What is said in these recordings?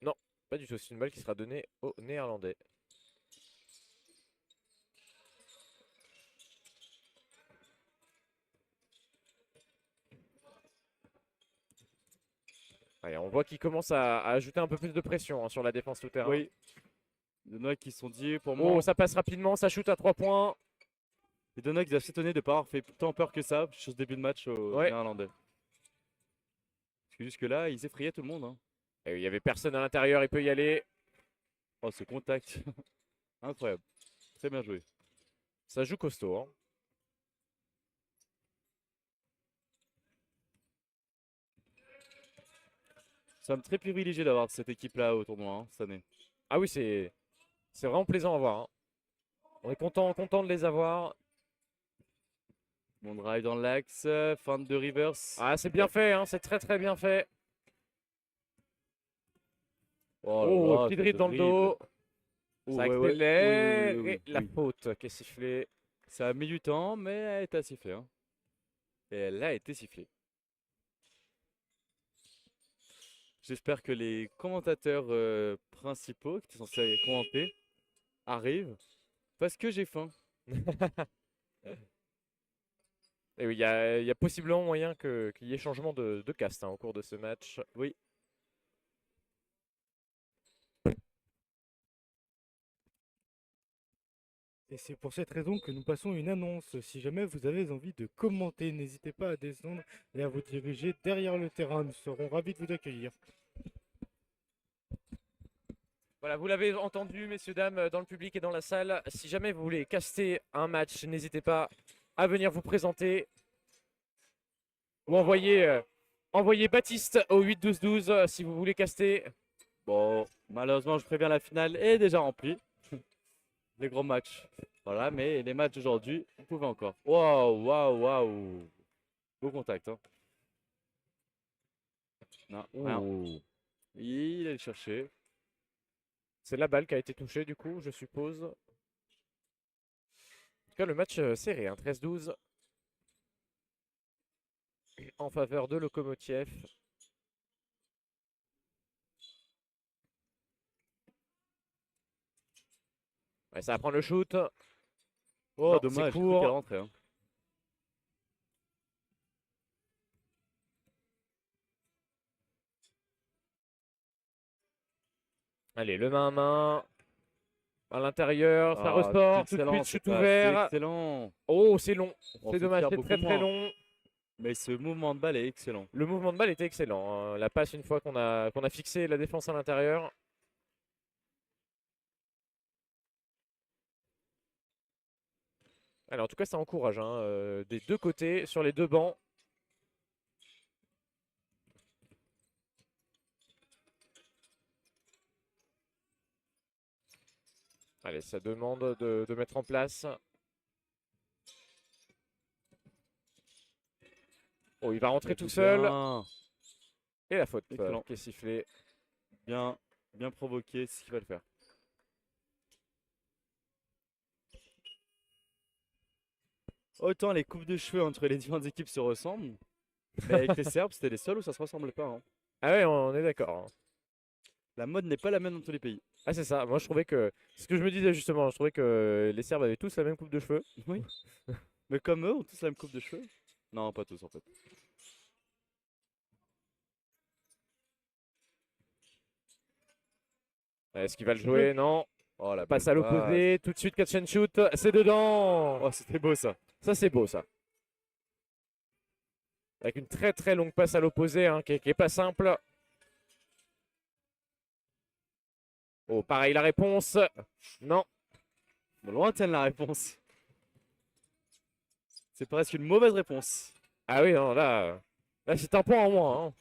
Non, pas du tout. C'est une balle qui sera donnée aux Néerlandais. Allez, on voit qu'il commence à ajouter un peu plus de pression hein, sur la défense tout terrain. Oui. Les Danois qui sont dit pour Oh, moi. ça passe rapidement, ça shoot à 3 points. Les Danois qui doivent s'étonner de ne pas avoir fait tant peur que ça sur ce début de match aux Ouais. Néerlandais. Parce que jusque-là, ils effrayaient tout le monde. Hein. Et il y avait personne à l'intérieur, il peut y aller. Oh, ce contact. Incroyable. Très bien joué. Ça joue costaud. Hein. Nous sommes très privilégiés d'avoir cette équipe-là au tournoi hein, cette année. Ah oui, c'est vraiment plaisant à voir. Hein. On est content de les avoir. Bon drive dans l'axe, fin de reverse. Ah, c'est bien fait, hein, c'est très bien fait. Oh, Oh, là là, petit ce dribble dans le dribble. dos. Oh, Ça ouais, ouais. accélère. Oui, oui, oui, Et oui, la oui. faute qui est sifflée. Ça a mis du temps, mais elle est sifflée. Hein. Et elle a été sifflée. J'espère que les commentateurs principaux qui étaient censés commenter arrivent parce que j'ai faim. Et oui, il y a possiblement moyen qu'il y ait changement de caste hein, au cours de ce match. Oui. Et c'est pour cette raison que nous passons une annonce. Si jamais vous avez envie de commenter, n'hésitez pas à descendre et à vous diriger derrière le terrain. Nous serons ravis de vous accueillir. Voilà, vous l'avez entendu, messieurs, dames, dans le public et dans la salle. Si jamais vous voulez caster un match, n'hésitez pas à venir vous présenter. Ou envoyer Baptiste au 8-12-12 si vous voulez caster. Bon, malheureusement, je préviens, la finale est déjà remplie. Les gros matchs. Voilà, mais les matchs d'aujourd'hui, vous pouvez encore. Waouh, waouh, waouh. Beau contact. Hein. Non, rien. Ouh. Il est cherché. C'est la balle qui a été touchée, du coup, je suppose. En tout cas, le match serré, hein, 13-12. En faveur de Lokomotiv. Ouais, ça va prendre le shoot. Oh, Non, dommage, c'est j'ai cru qu'elle court. rentrait. Hein. Allez, le main à main. À l'intérieur, ça Ah, c'est ressort. Tout de excellent, suite, c'est shoot pas assez ouvert. excellent. Oh, c'est long. On C'est se dommage, tire c'est beaucoup très moins. long. Mais ce mouvement de balle est excellent. Le mouvement de balle était excellent. Hein. La passe, une fois qu'on a fixé la défense à l'intérieur. Alors, en tout cas, ça encourage hein, des deux côtés, sur les deux bancs. Allez, ça demande de mettre en place. Oh, il va rentrer tout seul. Bien, Et la faute excellent. qui est sifflée. Bien, bien provoqué, c'est ce qu'il va le faire. Autant les coupes de cheveux entre les différentes équipes se ressemblent, mais avec les Serbes, c'était les seuls où ça se ressemble pas. Hein. Ah ouais, on est d'accord. Hein. La mode n'est pas la même dans tous les pays. Ah, c'est ça. Moi, je trouvais que. C'est ce que je me disais justement. Je trouvais que les Serbes avaient tous la même coupe de cheveux. Oui. Mais comme eux, ont tous la même coupe de cheveux. Non, pas tous en fait. Est-ce qu'il va le jouer? Non. Oh la Passe belle à passe. l'opposé. Tout de suite, catch and shoot. C'est dedans. Oh, c'était beau ça. Ça, c'est beau, ça. Avec une très longue passe à l'opposé, hein, qui est pas simple. Oh, pareil, la réponse. Non. Lointaine la réponse. C'est presque une mauvaise réponse. Ah oui, non, là c'est un point en moins. Hein.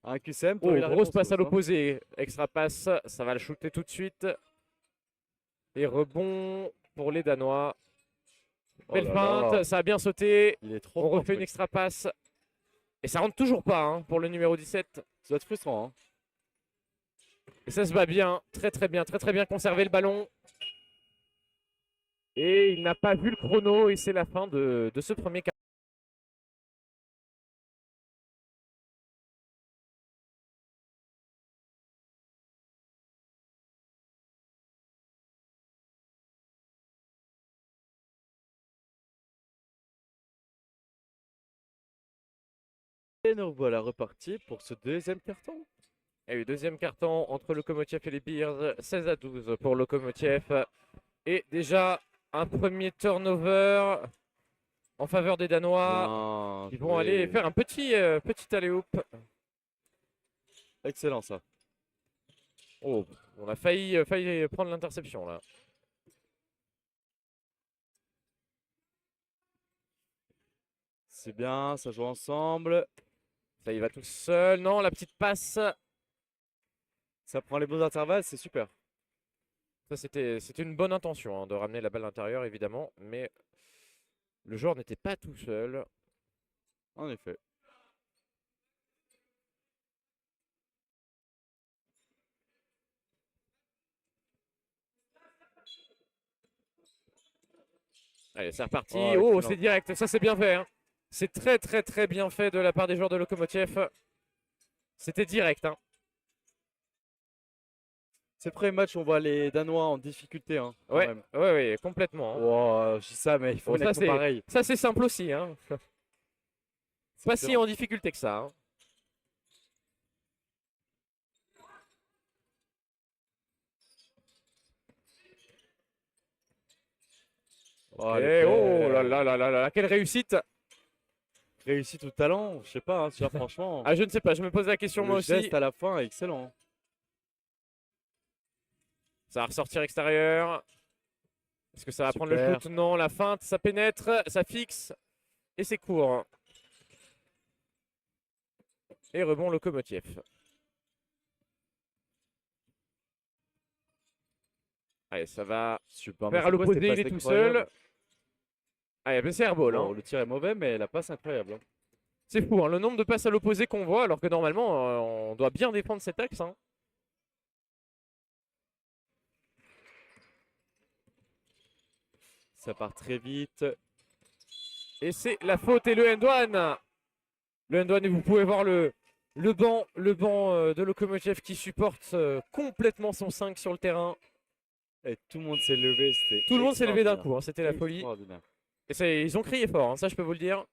Un QCM, Oh, toi, la grosse réponse passe à fausse, hein. l'opposé. Extra passe. Ça va le shooter tout de suite. Et rebond pour les Danois. Oh Belle là feinte. là. Ça a bien sauté. Il est trop On fort, refait ce une mec. extra passe. Et ça rentre toujours pas hein, pour le numéro 17. Ça doit être frustrant. Hein. Et ça se bat bien. Très bien conservé le ballon. Et il n'a pas vu le chrono. Et c'est la fin de ce premier quart. Et nous voilà repartis pour ce deuxième carton. Il y a eu deuxième carton entre Lokomotiv et les Bears, 16-12 pour Lokomotiv. Et déjà un premier turnover en faveur des Danois. Bien Ils vont joué. aller faire un petit alley-oop. Excellent ça. Oh, on a failli prendre l'interception là. C'est bien, ça joue ensemble. Ça y va tout seul. Non, la petite passe. Ça prend les bons intervalles, c'est super. Ça, c'était une bonne intention hein, de ramener la balle à l'intérieur, évidemment. Mais le joueur n'était pas tout seul. En effet. Allez, c'est reparti. Oh, Oh, excellent. c'est direct. Ça, c'est bien fait. Hein. C'est très, très, très bien fait de la part des joueurs de Lokomotiv. C'était direct. Hein. C'est le premier match, on voit les Danois en difficulté. Hein, quand Ouais, même. ouais, complètement. Hein. Wow, je dis ça, mais il faut Bon, une ça, action pareille. Ça, c'est simple aussi. Hein. Pas si excellent. en difficulté que ça. Hein. Oh, Et oh là là là là là, quelle réussite! Réussite ou talent, je sais pas, hein, tu vois, franchement. Ah, je ne sais pas, je me pose la question moi Le aussi. geste à la fin est excellent. Ça va ressortir extérieur. Est-ce que ça va prendre le Super. shoot? Non, la feinte, ça pénètre, ça fixe. Et c'est court. Et rebond Lokomotiv. Allez, ça va Super. faire mais à c'est quoi cette l'opposé, il est passe tout incroyable? seul. Allez, ben, c'est airball. Bon, Hein. le tir est mauvais, mais la passe est incroyable. Hein. C'est fou, hein, le nombre de passes à l'opposé qu'on voit, alors que normalement, on doit bien défendre cet axe. Hein. Ça part très vite. Et c'est la faute et le end one. Le end one, et vous pouvez voir le banc de Lokomotiv qui supporte complètement son 5 sur le terrain. Et tout le monde s'est levé. Tout le monde s'est levé d'un coup, hein, c'était la folie. Extraordinaire. Et ils ont crié fort, hein, ça je peux vous le dire.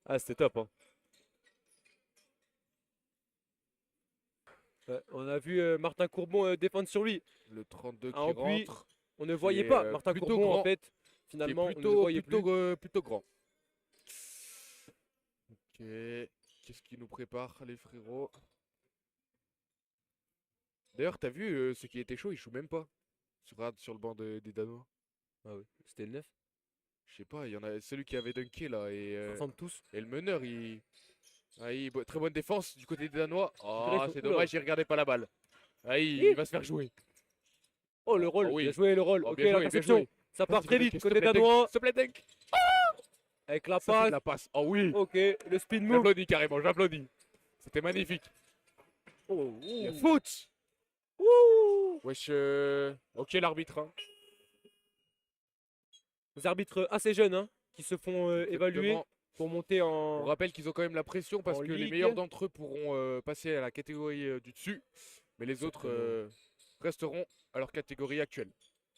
Ah, c'était top. Hein. On a vu Martin Courbon défendre sur lui. Le 32 qui En pluie, rentre. on ne Qui voyait est, pas Martin plutôt Courbon grand, en fait. Qui est Finalement, on ne le plutôt, voyait plus. plutôt grand. Ok. Qu'est-ce qui nous prépare, les frérots? D'ailleurs, t'as vu, ce qui était chaud, il joue même pas. Sur le banc des Danois. Ah oui, c'était le 9. Je sais pas, il y en a celui qui avait dunké là. Et, Ils ressemblent tous. et le meneur, il. Ah, très bonne défense du côté des Danois. Oh, Oula. c'est dommage, il regardait pas la balle. Ah, il Hi. va se faire jouer. Oh le rôle, Oh oui. bien joué le rôle. Oh, Ok, bien joué, bien l'interception. joué. Ça part S'il très te plaît, vite s'il côté te plaît, dunk. danois. S'il te plaît, dunk. Avec la Ça, c'est passe. de la passe. Oh oui. Ok, le speed move. J'applaudis carrément, j'applaudis. C'était magnifique. Oh, Il y a ouh. foot. Ouh. Wesh. Ok, l'arbitre. Hein. Les arbitres assez jeunes hein, qui se font évaluer Exactement. pour monter On en. rappelle qu'ils ont quand même la pression parce En que les ligue. meilleurs d'entre eux pourront passer à la catégorie du dessus. Mais les autres resteront à leur catégorie actuelle.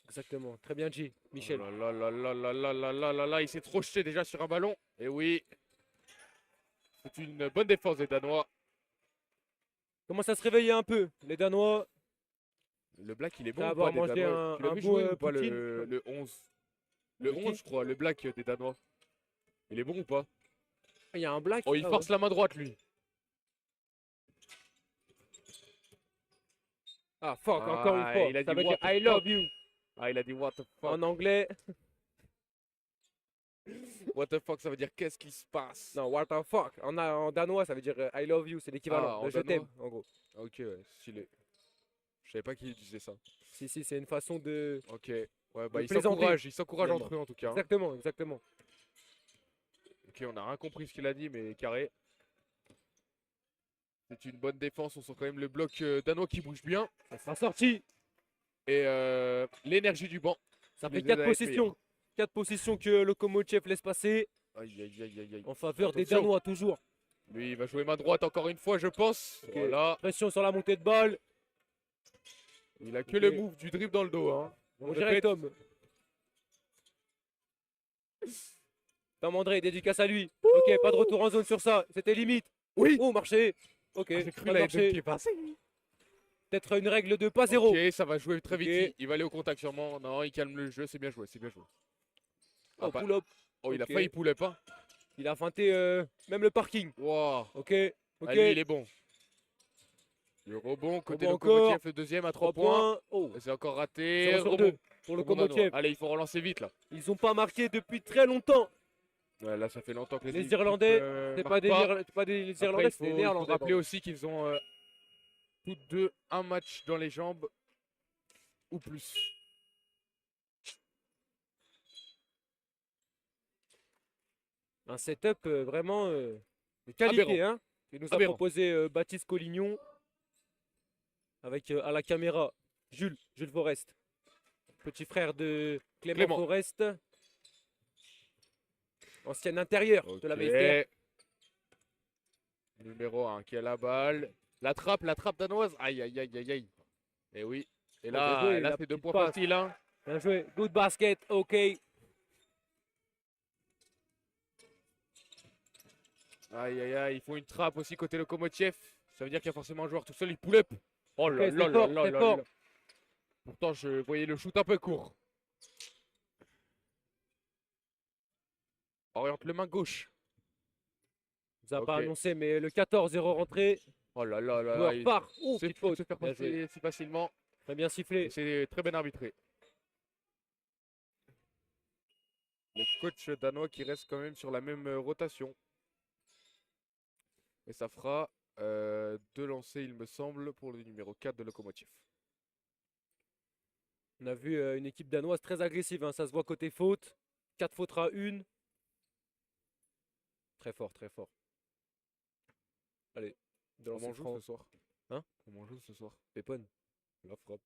Exactement. Très bien dit, Michel. Oh là là là là là là là là là, il s'est trop jeté déjà sur un ballon. Et oui. C'est une bonne défense des Danois. Commence à se réveiller un peu. Les Danois. Le black, il est bon Ça va ou avoir pas des mangé Danois? Tu l'as un vu beau, jouer ou pas Poutine. le 11? Le Poutine. 11, je crois, le black des Danois. Il est bon ou pas? Il y a un black. Oh, il Ah ouais. force la main droite, lui. Ah, fuck, Ah, encore une fois. il a Ça dit veut dire what the I love fuck. you Ah, il a dit what the fuck. en anglais. What the fuck, ça veut dire qu'est-ce qui se passe? Non, what the fuck. En danois, ça veut dire I love you. C'est Ah, l'équivalent en de je danois. t'aime, en gros. Ok, ouais, stylé. Je savais pas qu'il disait ça. Si, c'est une façon de. Ok. Ouais, bah De ils plaisanter, s'encouragent finalement. entre eux en tout cas. Hein. Exactement, exactement. Ok, on a rien compris ce qu'il a dit, mais carré. C'est une bonne défense, on sent quand même le bloc danois qui bouge bien. Ça sera sorti. Et l'énergie du banc. Ça qui fait les aide 4 à être possessions. 4 possessions que Lokomotiv laisse passer Aïe aïe aïe aïe aïe. en faveur des Attention. Danois, toujours. Lui, il va jouer main droite encore une fois, je pense. Ok. Voilà. Pression sur la montée de balle. Il a que Ok. le move du dribble dans le dos. Hein. On dirait Tom. Tom André, dédicace à lui. Ok, pas de retour en zone sur ça. C'était limite. Oui. Oh, marché. Ok, Ah, j'ai cru pas de la marché. qui est passée. Peut-être une règle de pas zéro. Ok, ça va jouer très vite. Ok. Il va aller au contact sûrement. Non, il calme le jeu. C'est bien joué. C'est bien joué. Oh, Ah, bah. pull-up. Oh, il a Ok. failli pull up. Hein. Il a feinté même le parking. Wow. Ok, ok. Ah, lui, il est bon. Le rebond côté Rebond Lokomotiv, encore. le deuxième à 3 3 points. points. Oh, Et c'est encore raté. 0 sur Rebond 2 pour pour le Danois. Komotiev. Allez, il faut relancer vite là. Ils n'ont pas marqué depuis très longtemps. Ouais, là, ça fait longtemps que Les équipes, Irlandais, c'est marquent pas des Après, Irlandais, c'est des il faut Néerlandais. rappeler pardon. aussi qu'ils ont toutes deux un match dans les jambes ou plus. Un setup vraiment de qualité Aberrant. hein, que nous a Aberrant. proposé Baptiste Collignon avec à la caméra Jules Forest, petit frère de Clément. Forest, ancien intérieur de la VSDR. Ok. Numéro 1 qui a la balle. La trappe danoise. Aïe, aïe, aïe, aïe, aïe. Et oui. Et bien là, joué, là la c'est 2 petite points passe. faciles. Hein. Bien joué, good basket, ok. Aïe, aïe, aïe. Il faut une trappe aussi côté Lokomotiv. Ça veut dire qu'il y a forcément un joueur tout seul. Il pull up. Oh là Ok, là c'est là fort, là c'est là fort. là. Pourtant, je voyais le shoot un peu court. Oriente le main gauche. Vous a pas Ok. annoncé, mais le 14-0 rentré, Oh là là là joueur là. part. Oh, C'est petite fou de faute. se faire Bien joué. passer si facilement. Très bien sifflé. Et c'est très bien arbitré. Le coach danois qui reste quand même sur la même rotation. Et ça fera 2 lancers, il me semble, pour le numéro 4 de Lokomotiv. On a vu une équipe danoise très agressive, hein, ça se voit côté faute. 4 fautes à 1. Très fort, très fort. Allez, de lancer Comment on joue franc. ce soir Hein? Comment on joue ce soir Pépone. La frappe.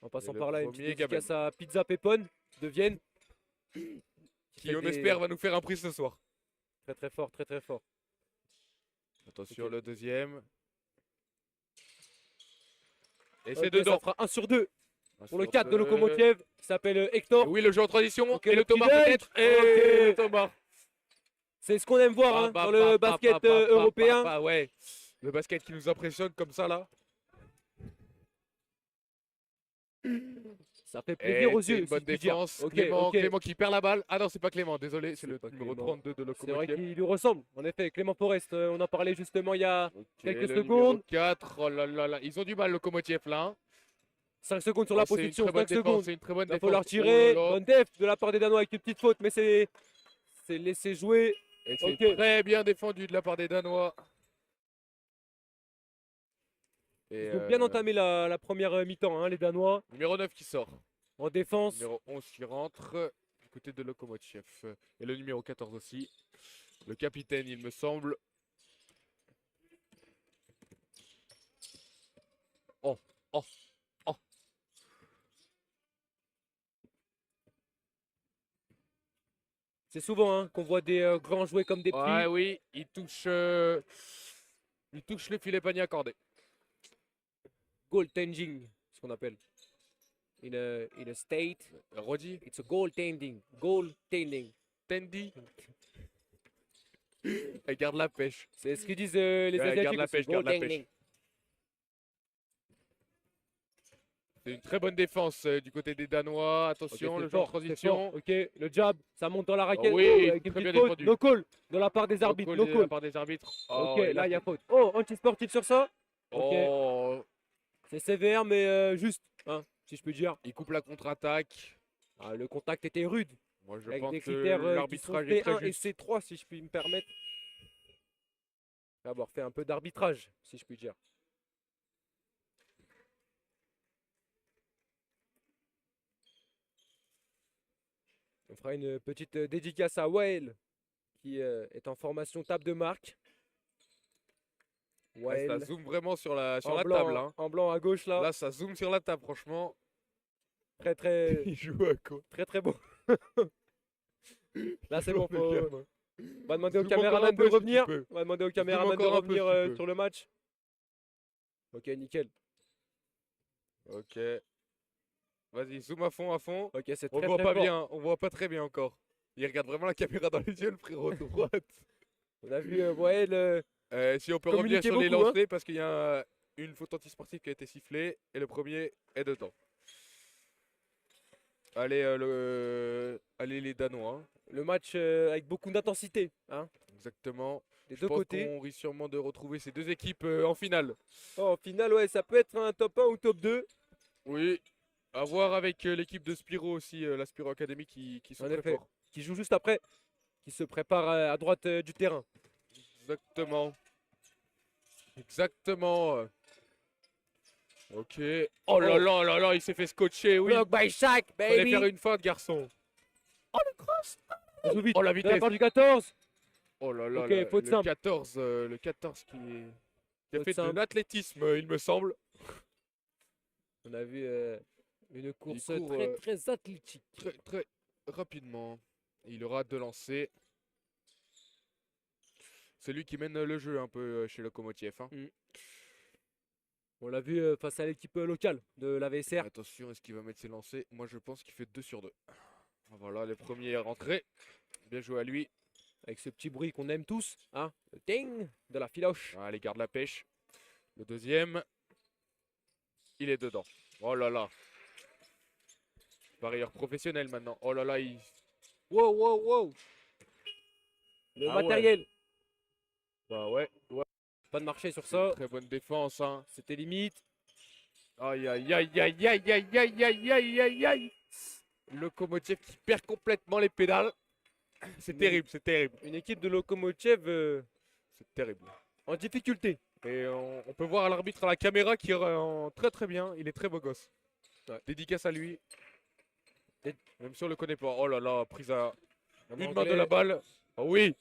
En passant le par là, une premier, petite dédicace à Pizza Pépone de Vienne. Qui, on des- espère, va nous faire un prix ce soir. Très très fort, très très fort. Attention, Ok. le deuxième. Et Ok, c'est dedans. ça fera 1 sur 2 Un pour le sur 4 de deux. Lokomotiv, qui s'appelle Et Hector. oui, le jeu en transition. Ok, et le le Thomas petit peut-être. dunk. Et Ok. le Thomas. C'est ce qu'on aime voir hein, dans le basket européen. Ouais. Le basket qui nous impressionne comme ça là. Ça fait Et plaisir aux c'est yeux. une bonne si je puis dire. défense. Ok, Clément, ok. Clément qui perd la balle. Ah non, c'est pas Clément, désolé, c'est C'est le pas numéro Clément. 32 de C'est vrai Lokomotiv. qu'il lui ressemble. En effet, Clément Forest, on en parlait justement il y a Ok, quelques le secondes. numéro 4, oh là là là, ils ont du mal Lokomotiv là. Hein. 5 secondes sur Oh, la c'est une position, très bonne 5 défense, secondes. c'est une très bonne Il va défense. falloir Oh tirer. là là. Bonne def de la part des Danois avec une petite faute, mais c'est laissé jouer. Et c'est Ok. très bien défendu de la part des Danois. Et, Ils ont bien entamé la première mi-temps, hein, les Danois. numéro 9 qui sort. En défense. Numéro 11 qui rentre du côté de Lokomotiv. Et le numéro 14 aussi. Le capitaine, il me semble. Oh, oh, oh. C'est souvent hein, qu'on voit des grands jouer comme des petits. Ouais, oui, il touche le filet panier accordé. Goaltending, ce qu'on appelle. In a state, Roddy, it's a goaltending. Goaltending. Tandy. Elle garde la pêche. C'est ce qu'ils disent les Ouais, Asiatiques. garde la aussi, pêche, garde la goaltending. pêche. C'est une très bonne défense du côté des Danois. Ok, Attention, c'est le jeu en fort, c'est transition. fort. Ok, le jab, ça monte dans la raquette. oui, Oh, avec une très petite bien faute. défendu. No call de la part des No arbitres. call No de la call. part des arbitres. Ok, Oh, là il y a faute. Oh, anti-sportif sur ça. Ok. Oh, C'est sévère, mais juste, hein, si je peux dire. il coupe la contre-attaque. Ah, le contact était rude. Moi, je Avec pense des que critères qui sont l'arbitrage est C1 très et juste. C3, si je puis me permettre. Avoir fait un peu d'arbitrage, si je puis dire. On fera une petite dédicace à Wael, qui est en formation table de marque. Ouais, ça Wael, zoome vraiment sur la en blanc, table. Hein. en blanc à gauche là. Là, ça zoome sur la table, franchement. Très très Il joue à quoi très très beau. Là c'est bon, Le faut... gamin. on va demander au Zoome encore caméraman un de peu, si tu revenir. peux. On va demander au caméraman de encore un peu, revenir si tu peux. sur le match. Ok, nickel. Ok. Vas-y, zoom à fond, à fond. Ok, c'est On très voit très pas fort. bien, on voit pas très bien encore. Il regarde vraiment la caméra dans les yeux, le frérot de droite. On a vu, ouais, Si on peut revenir Communiquez sur les beaucoup, hein. lancers, parce qu'il y a une faute antisportive qui a été sifflée, et le premier est dedans. Allez, allez les Danois, hein. le match avec beaucoup d'intensité, hein, Exactement. des Je deux pense côtés. qu'on risque sûrement de retrouver ces deux équipes en finale. Oh, au final, ouais, ça peut être un top 1 ou top 2. Oui, à voir avec l'équipe de Spiro aussi, la Spiro Academy qui sont En très effet. forts. Qui joue juste après, qui se prépare à droite du terrain. Exactement. Exactement. Ok. Oh là là là là, il s'est fait scotcher, oui. Block by Shaq, Fallait baby. faire une feinte, garçon. On joue vite. Oh la De la vitesse. part du 14. Oh là là, Ok, le, faute le simple. 14, le 14 qui a Faute fait de simple. l'athlétisme, il me semble. On a vu une course court, très très athlétique. Très très rapidement. Et il aura deux lancers. C'est lui qui mène le jeu un peu chez Lokomotiv, hein. On l'a vu face à l'équipe locale de la VSR. Attention, est-ce qu'il va mettre ses lancers? Moi je pense qu'il fait 2 sur 2. Voilà, les premiers rentrés. Bien joué à lui. Avec ce petit bruit qu'on aime tous. Hein, le ding de la filoche. Allez, garde la pêche. Le deuxième. Il est dedans. Oh là là. Parieur professionnel maintenant. Oh là là, il... Wow, wow, wow. Le Ah ouais. matériel. Bah ouais. Pas de marché sur C'est ça. une très bonne défense, hein. C'était limite. Aïe aïe aïe aïe aïe aïe aïe aïe aïe aïe aïe. Lokomotiv qui perd complètement les pédales. C'est terrible, c'est terrible. Une équipe de Lokomotiv C'est terrible. en difficulté. Et on peut voir l'arbitre à la caméra qui rend très très bien. Il est très beau gosse. Ouais. Dédicace à lui. Même si on le connaît pas. Oh là là, prise à En une main de anglais. la balle. Oh oui.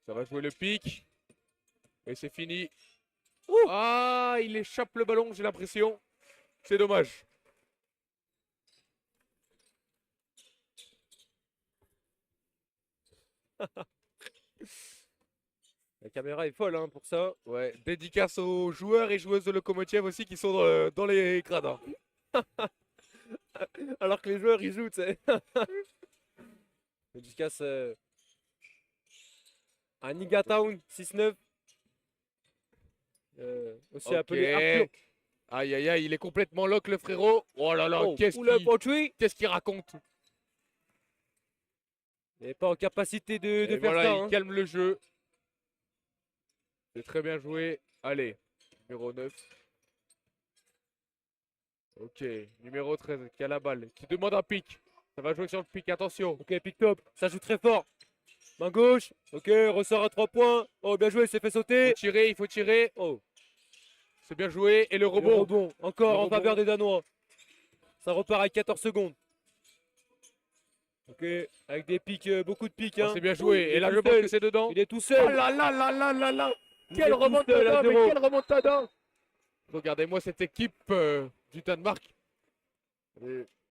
Ça va jouer le pic. Et c'est fini. Ah, il échappe le ballon, j'ai l'impression. C'est dommage. La caméra est folle hein, pour ça. Ouais, dédicace aux joueurs et joueuses de Lokomotiv aussi qui sont dans les gradins. Alors que les joueurs ils jouent, tu sais. Dédicace à Nigatown 6-9. Aussi Ok. appelé Arthur. Aïe aïe aïe, il est complètement lock le frérot. Oh là là, Oh, qu'est-ce pull up qu'il entry. raconte? Il n'est pas en capacité de Et faire voilà, ça. il hein. calme le jeu. C'est très bien joué. Allez, numéro 9. Ok, numéro 13 qui a la balle, qui demande un pic. Ça va jouer sur le pic, attention. Ok, pick top. Ça joue très fort. Main gauche. Ok, ressort à 3 points. Oh, bien joué, il s'est fait Il faut sauter. tirer, il faut tirer. Oh, C'est bien joué. Et le le rebond. rebond. Encore Le en rebond. faveur des Danois. Ça repart avec 14 secondes. Ok, avec des pics, beaucoup de pics. Oh, Hein. c'est bien joué. Il Et est là, tout je pense seul. que c'est dedans. Il est tout Oh seul. là là là là là là. Il Quelle est tout seul à remontada, mais 0. quelle remontada. Regardez-moi cette équipe du Danemark.